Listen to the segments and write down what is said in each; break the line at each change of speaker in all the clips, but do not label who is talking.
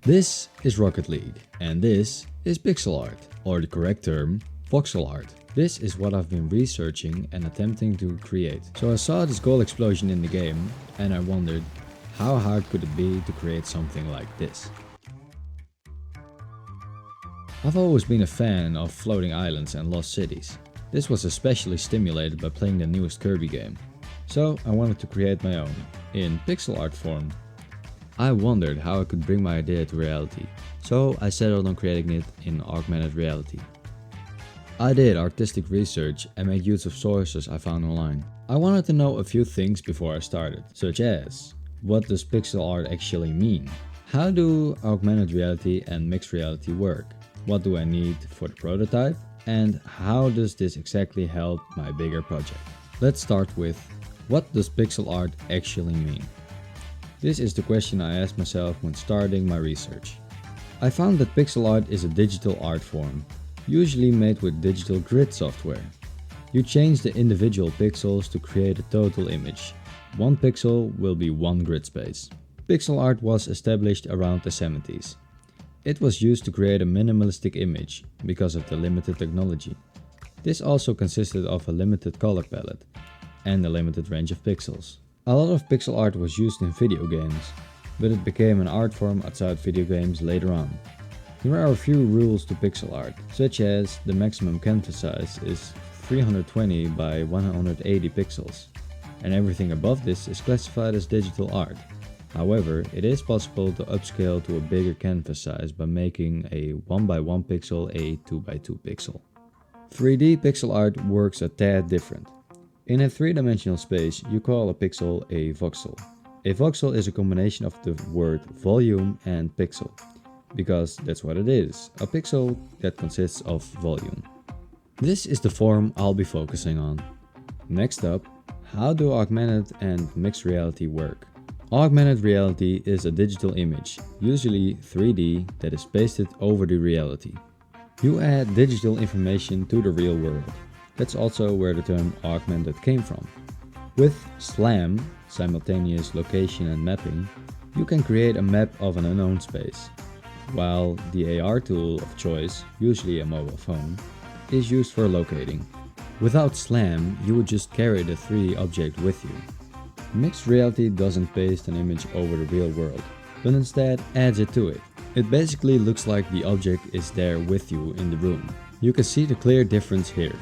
This is Rocket League, and this is pixel art, or the correct term, voxel art. This is what I've been researching and attempting to create. So I saw this gold explosion in the game, and I wondered, how hard could it be to create something like this? I've always been a fan of floating islands and lost cities. This was especially stimulated by playing the newest Kirby game. So I wanted to create my own, in pixel art form. I wondered how I could bring my idea to reality, so I settled on creating it in augmented reality. I did artistic research and made use of sources I found online. I wanted to know a few things before I started, such as, what does pixel art actually mean? How do augmented reality and mixed reality work? What do I need for the prototype? And how does this exactly help my bigger project? Let's start with, what does pixel art actually mean? This is the question I asked myself when starting my research. I found that pixel art is a digital art form, usually made with digital grid software. You change the individual pixels to create a total image. One pixel will be one grid space. Pixel art was established around the 70s. It was used to create a minimalistic image because of the limited technology. This also consisted of a limited color palette and a limited range of pixels. A lot of pixel art was used in video games, but it became an art form outside video games later on. There are a few rules to pixel art, such as the maximum canvas size is 320 by 180 pixels, and everything above this is classified as digital art. However, it is possible to upscale to a bigger canvas size by making a 1x1 pixel a 2x2 pixel. 3D pixel art works a tad different. In a three-dimensional space, you call a pixel a voxel. A voxel is a combination of the word volume and pixel, because that's what it is, a pixel that consists of volume. This is the form I'll be focusing on. Next up, how do augmented and mixed reality work? Augmented reality is a digital image, usually 3D, that is pasted over the reality. You add digital information to the real world. That's also where the term augmented came from. With SLAM, simultaneous location and mapping, you can create a map of an unknown space, while the AR tool of choice, usually a mobile phone, is used for locating. Without SLAM, you would just carry the 3D object with you. Mixed reality doesn't paste an image over the real world, but instead adds it to it. It basically looks like the object is there with you in the room. You can see the clear difference here.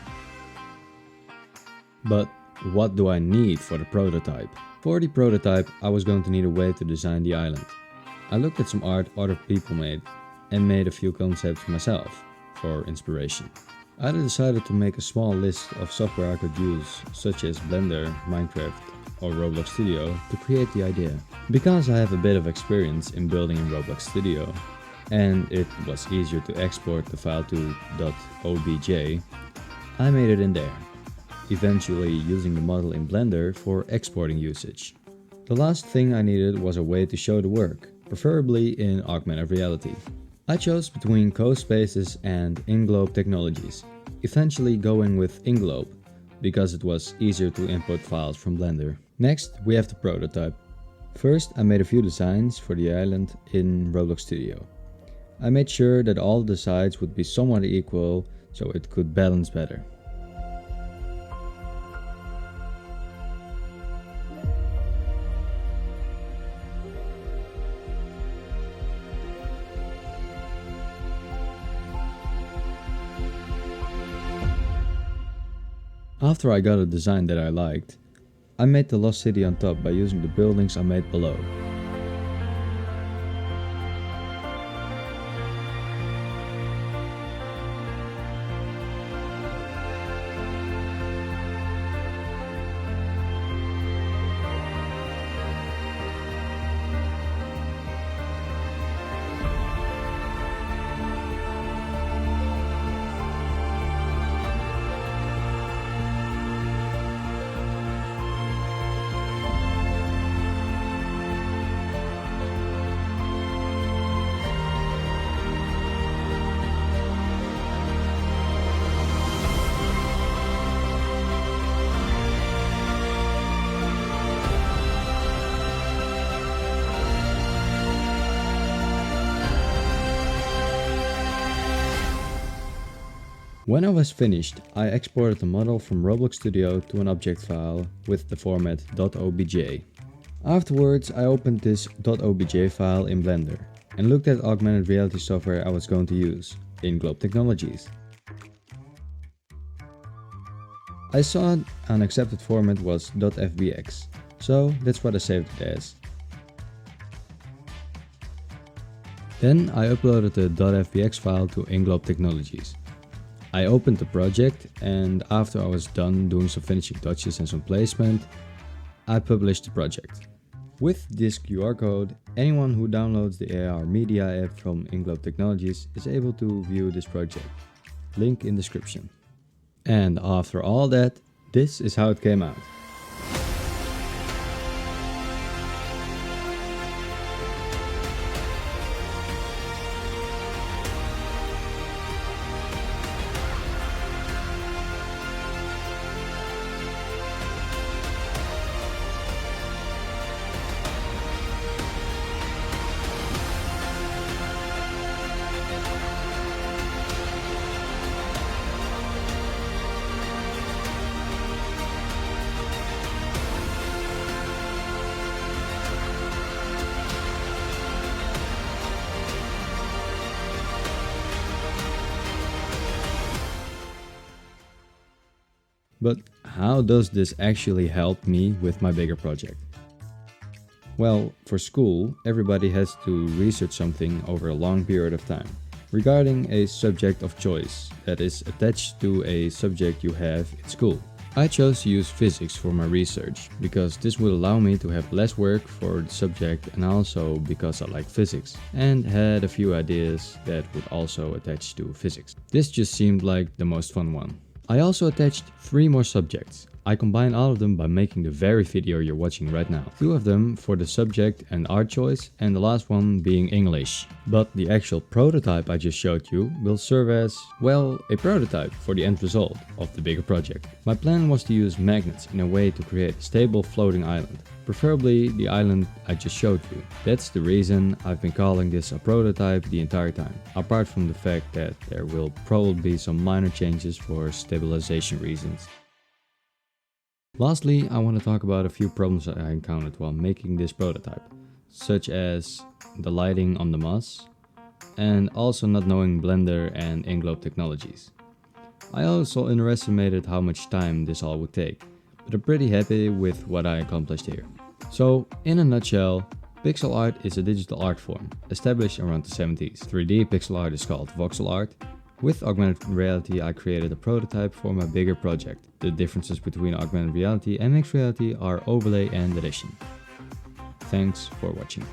But what do I need for the prototype? For the prototype, I was going to need a way to design the island. I looked at some art other people made and made a few concepts myself for inspiration. I decided to make a small list of software I could use, such as Blender, Minecraft or Roblox Studio, to create the idea. Because I have a bit of experience in building in Roblox Studio and it was easier to export the file to .obj, I made it in there, eventually using the model in Blender for exporting usage. The last thing I needed was a way to show the work, preferably in augmented reality. I chose between CoSpaces and InGlobe technologies, eventually going with InGlobe because it was easier to import files from Blender. Next, we have the prototype. First, I made a few designs for the island in Roblox Studio. I made sure that all the sides would be somewhat equal so it could balance better. After I got a design that I liked, I made the lost city on top by using the buildings I made below. When I was finished, I exported the model from Roblox Studio to an object file with the format .obj. Afterwards, I opened this .obj file in Blender and looked at augmented reality software I was going to use, InGlobe Technologies. I saw an accepted format was .fbx, so that's what I saved it as. Then I uploaded the .fbx file to InGlobe Technologies. I opened the project, and after I was done doing some finishing touches and some placement, I published the project. With this QR code, anyone who downloads the AR Media app from InGlobe Technologies is able to view this project. Link in description. And after all that, this is how it came out. But how does this actually help me with my bigger project? Well, for school, everybody has to research something over a long period of time regarding a subject of choice that is attached to a subject you have in school. I chose to use physics for my research because this would allow me to have less work for the subject, and also because I like physics and had a few ideas that would also attach to physics. This just seemed like the most fun one. I also attached 3 more subjects. I combined all of them by making the very video you're watching right now. 2 of them for the subject and art choice, and the last one being English. But the actual prototype I just showed you will serve as, well, a prototype for the end result of the bigger project. My plan was to use magnets in a way to create a stable floating island. Preferably the island I just showed you. That's the reason I've been calling this a prototype the entire time, apart from the fact that there will probably be some minor changes for stabilization reasons. Lastly, I want to talk about a few problems I encountered while making this prototype, such as the lighting on the moss, and also not knowing Blender and InGlobe Technologies. I also underestimated how much time this all would take, but I'm pretty happy with what I accomplished here. So, in a nutshell, pixel art is a digital art form, established around the 70s. 3D pixel art is called voxel art. With augmented reality, I created a prototype for my bigger project. The differences between augmented reality and mixed reality are overlay and addition. Thanks for watching.